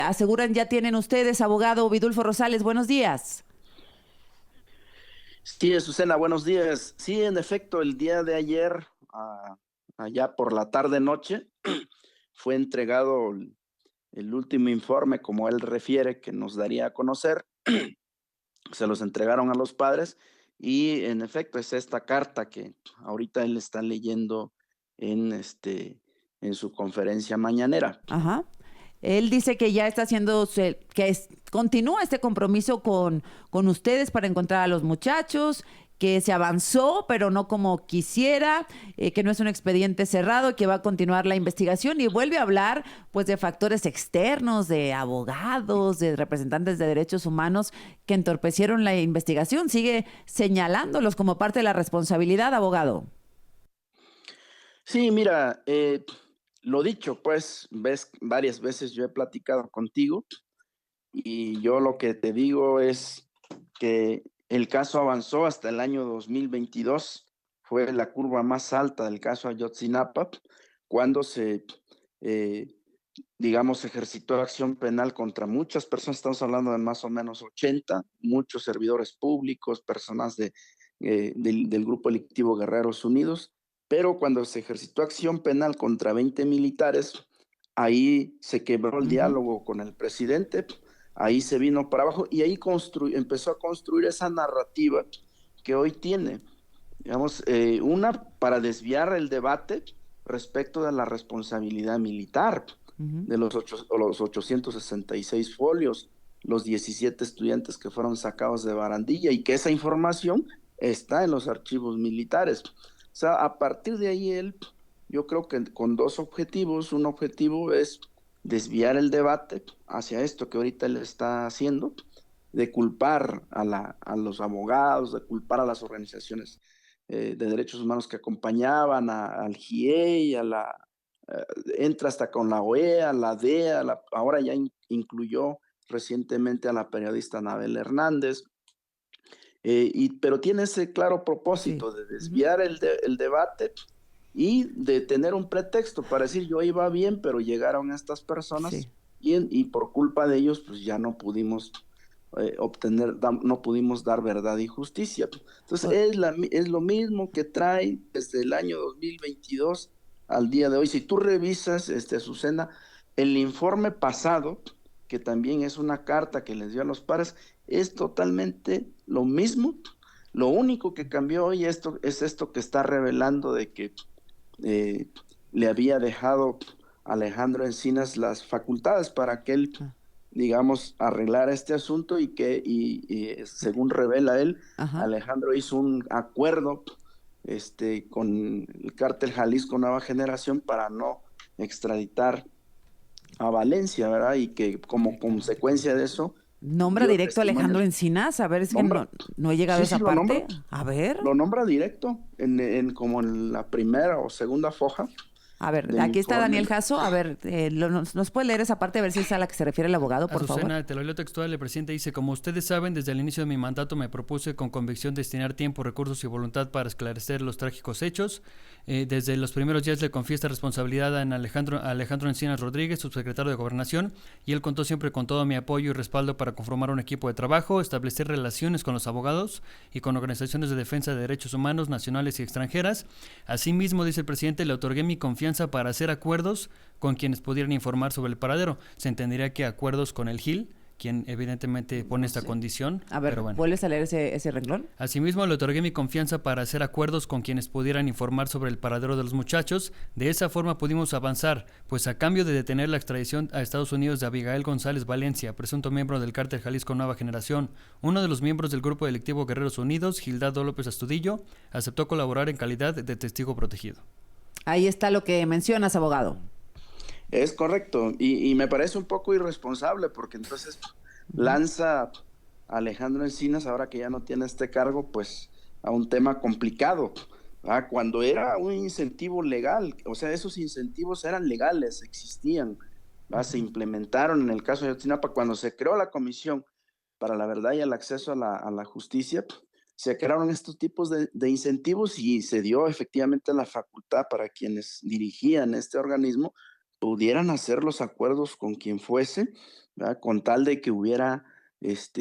aseguran ya tienen ustedes, abogado Vidulfo Rosales. Buenos días. Sí, Azucena, buenos días. Sí, en efecto, el día de ayer, allá por la tarde-noche, fue entregado el último informe, como él refiere, que nos daría a conocer. Se los entregaron a los padres y, en efecto, es esta carta que ahorita él está leyendo en, en su conferencia mañanera. Ajá. Él dice que ya está haciendo, continúa este compromiso con ustedes para encontrar a los muchachos, que se avanzó, pero no como quisiera, que no es un expediente cerrado, que va a continuar la investigación y vuelve a hablar pues de factores externos, de abogados, de representantes de derechos humanos que entorpecieron la investigación. Sigue señalándolos como parte de la responsabilidad, abogado. Sí, mira, lo dicho, pues, ves, varias veces yo he platicado contigo. Y yo lo que te digo es que el caso avanzó hasta el año 2022, fue la curva más alta del caso Ayotzinapa, cuando se, eh, digamos, ejercitó acción penal contra muchas personas, estamos hablando de más o menos 80, muchos servidores públicos, personas del Grupo Electivo Guerreros Unidos, pero cuando se ejercitó acción penal contra 20 militares, ahí se quebró el Ujú. diálogo con el presidente, ahí se vino para abajo y ahí empezó a construir esa narrativa que hoy tiene, digamos, una para desviar el debate respecto de la responsabilidad militar Ujú. de los 866 folios, los 17 estudiantes que fueron sacados de barandilla y que esa información está en los archivos militares. O sea, a partir de ahí yo creo que con dos objetivos, un objetivo es desviar el debate hacia esto que ahorita él está haciendo, de culpar a los abogados, de culpar a las organizaciones de derechos humanos que acompañaban al GIEI, eh, entra hasta con la OEA, la DEA, ahora ya incluyó recientemente a la periodista Anabel Hernández, pero tiene ese claro Sí. propósito de Ujú. desviar el debate y de tener un pretexto para decir yo iba bien, pero llegaron estas personas Sí. y por culpa de ellos pues ya no pudimos no pudimos dar verdad y justicia. Entonces O- es lo mismo que trae desde el año 2022 al día de hoy. Si tú revisas, Azucena, el informe pasado, que también es una carta que les dio a los padres, es totalmente lo mismo. Lo único que cambió hoy es esto que está revelando de que eh, le había dejado a Alejandro Encinas las facultades para que él, ah, digamos, arreglara este asunto y según revela él, Ajá. Alejandro hizo un acuerdo con el cártel Jalisco Nueva Generación para no extraditar a Valencia, ¿verdad? Y que como Qué caray. consecuencia de eso Nombra dio directo a Alejandro testimonio. Encinas. A ver, es que Nombra, no he llegado a sí, sí, esa parte. A ver. lo nombra directo como en la primera o segunda foja A ver, del aquí está informe. Daniel Jasso. A ver, nos puede leer esa parte a ver si es a la que se refiere el abogado, por favor? Azucena, te lo leo textual, el presidente dice, como ustedes saben, desde el inicio de mi mandato me propuse con convicción destinar tiempo, recursos y voluntad para esclarecer los trágicos hechos. Desde los primeros días le confié esta responsabilidad a Alejandro Encinas Rodríguez, subsecretario de Gobernación, y él contó siempre con todo mi apoyo y respaldo para conformar un equipo de trabajo, establecer relaciones con los abogados y con organizaciones de defensa de derechos humanos nacionales y extranjeras. Asimismo, dice el presidente, le otorgué mi confianza para hacer acuerdos con quienes pudieran informar sobre el paradero. Se entendería que acuerdos con el GIL, quien evidentemente pone No esta sé. condición, A pero ver, bueno. ¿vuelves a leer ese renglón? Asimismo, le otorgué mi confianza para hacer acuerdos con quienes pudieran informar sobre el paradero de los muchachos. De esa forma pudimos avanzar, pues a cambio de detener la extradición a Estados Unidos de Abigail González Valencia, presunto miembro del cártel Jalisco Nueva Generación, uno de los miembros del Grupo Delictivo Guerreros Unidos, Gildardo López Astudillo, aceptó colaborar en calidad de testigo protegido. Ahí está lo que mencionas, abogado. Es correcto, y me parece un poco irresponsable porque entonces Ujú. lanza a Alejandro Encinas, ahora que ya no tiene este cargo, pues a un tema complicado, ¿verdad? Cuando era un incentivo legal, o sea, esos incentivos eran legales, existían, ¿verdad? Se Ujú. implementaron en el caso de Ayotzinapa cuando se creó la Comisión para la Verdad y el Acceso a la Justicia. Se crearon estos tipos de incentivos y se dio efectivamente la facultad para quienes dirigían este organismo pudieran hacer los acuerdos con quien fuese, ¿verdad? Con tal de que hubiera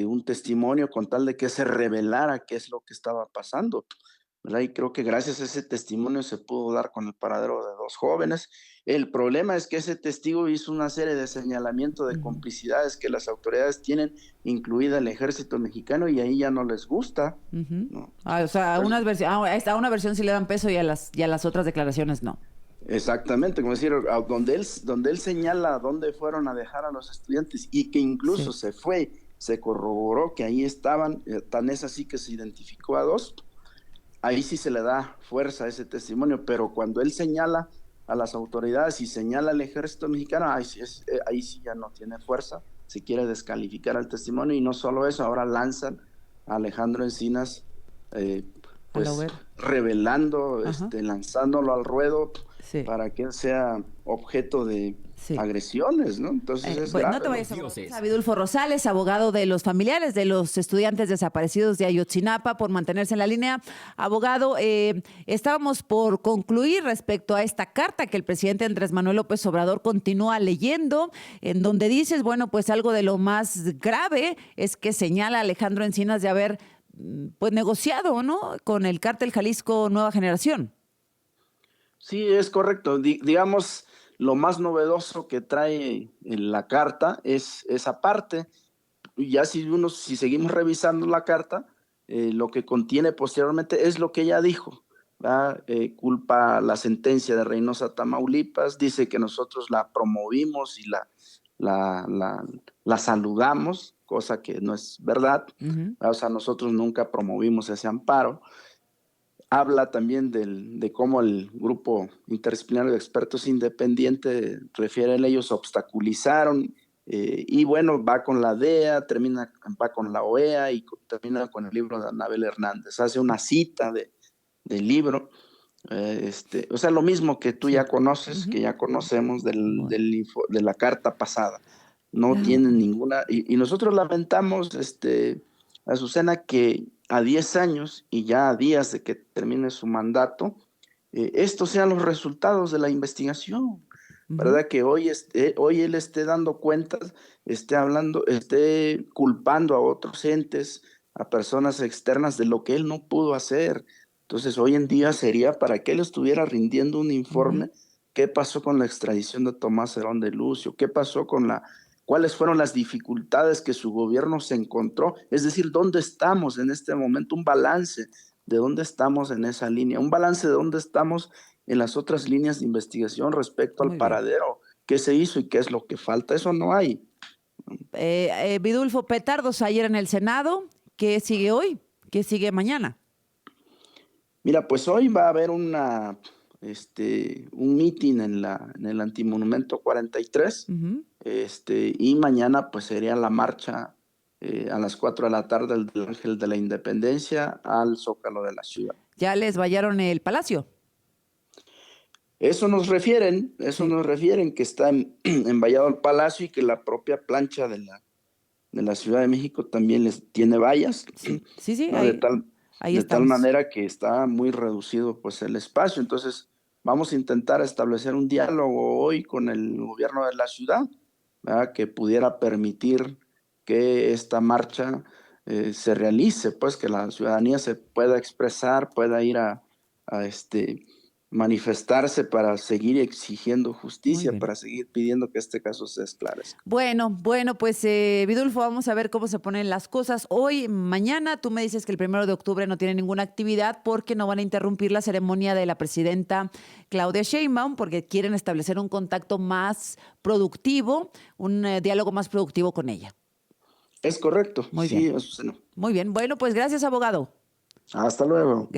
un testimonio, con tal de que se revelara qué es lo que estaba pasando, ¿verdad? Y creo que gracias a ese testimonio se pudo dar con el paradero de 2 jóvenes. El problema es que ese testigo hizo una serie de señalamientos de Ujú. complicidades que las autoridades tienen, incluida el ejército mexicano, y ahí ya no les gusta, Ujú. ¿no? O sea, a Pues, a una versión sí le dan peso y a las otras declaraciones no. exactamente, como decir, donde él señala dónde fueron a dejar a los estudiantes y que incluso Sí. se corroboró que ahí estaban, tan es así que se identificó a 2. Ahí sí se le da fuerza a ese testimonio, pero cuando él señala a las autoridades y señala al ejército mexicano, ahí sí ya no tiene fuerza, se quiere descalificar al testimonio, y no solo eso, ahora lanzan a Alejandro Encinas, eh, A la pues hoguera. revelando, Ajá. lanzándolo al ruedo Sí. para que él sea objeto de Sí. agresiones, ¿no? Entonces es Bueno, no grave, te ¿no? vayas a Vidulfo Rosales, abogado de los familiares de los estudiantes desaparecidos de Ayotzinapa, por mantenerse en la línea. Abogado, estábamos por concluir respecto a esta carta que el presidente Andrés Manuel López Obrador continúa leyendo, en donde dices, bueno, pues algo de lo más grave es que señala a Alejandro Encinas de haber pues negociado, ¿no?, con el cártel Jalisco Nueva Generación. Sí, es correcto. Digamos, lo más novedoso que trae en la carta es esa parte. Y ya si seguimos revisando la carta, lo que contiene posteriormente es lo que ella dijo, ¿verdad? Culpa la sentencia de Reynosa, Tamaulipas, dice que nosotros la promovimos y la, la, la saludamos, cosa que no es verdad, Ujú. ¿verdad? O sea, nosotros nunca promovimos ese amparo. Habla también de cómo el grupo interdisciplinario de expertos independiente, refieren ellos, obstaculizaron, y bueno, va con la DEA, va con la OEA y termina con el libro de Anabel Hernández. Hace una cita del libro, o sea, lo mismo que tú Sí. ya conoces, Ujú. que ya conocemos Bueno. de la carta pasada. No Ah, tienen ninguna, y nosotros lamentamos, Azucena, que a 10 años y ya a días de que termine su mandato, estos sean los resultados de la investigación, ujú. ¿verdad? Que hoy él esté dando cuentas, esté culpando a otros entes, a personas externas de lo que él no pudo hacer. Entonces, hoy en día sería para que él estuviera rindiendo un Ujú. informe. ¿Qué pasó con la extradición de Tomás Herón de Lucio? ¿Qué pasó cuáles fueron las dificultades que su gobierno se encontró? Es decir, ¿dónde estamos en este momento? Un balance de dónde estamos en esa línea, un balance de dónde estamos en las otras líneas de investigación respecto al Muy bien. paradero, qué se hizo y qué es lo que falta. Eso no hay. Vidulfo, petardos ayer en el Senado. ¿Qué sigue hoy? ¿Qué sigue mañana? Mira, pues hoy va a haber un meeting en el Antimonumento 43, Ujú. y mañana pues sería la marcha, a las 4 de la tarde del Ángel de la Independencia al Zócalo de la ciudad. Ya les vallaron el palacio. Eso Sí, nos refieren que está envallado al Palacio, y que la propia plancha de la Ciudad de México también les tiene vallas, sí, sí, sí, ¿no? ahí De tal estamos. manera que está muy reducido pues el espacio. Entonces, vamos a intentar establecer un diálogo hoy con el gobierno de la ciudad, ¿verdad? Que pudiera permitir que esta marcha se realice, pues que la ciudadanía se pueda expresar, pueda ir a manifestarse para seguir exigiendo Muy justicia, bien. para seguir pidiendo que este caso se esclarezca. Bueno, pues Vidulfo, vamos a ver cómo se ponen las cosas hoy, mañana. Tú me dices que el 1 de octubre no tiene ninguna actividad porque no van a interrumpir la ceremonia de la presidenta Claudia Sheinbaum, porque quieren establecer un contacto más productivo, un diálogo más productivo con ella. Es correcto, Muy sí, bien, Azucena. muy bien. Bueno, pues gracias, abogado. Hasta luego.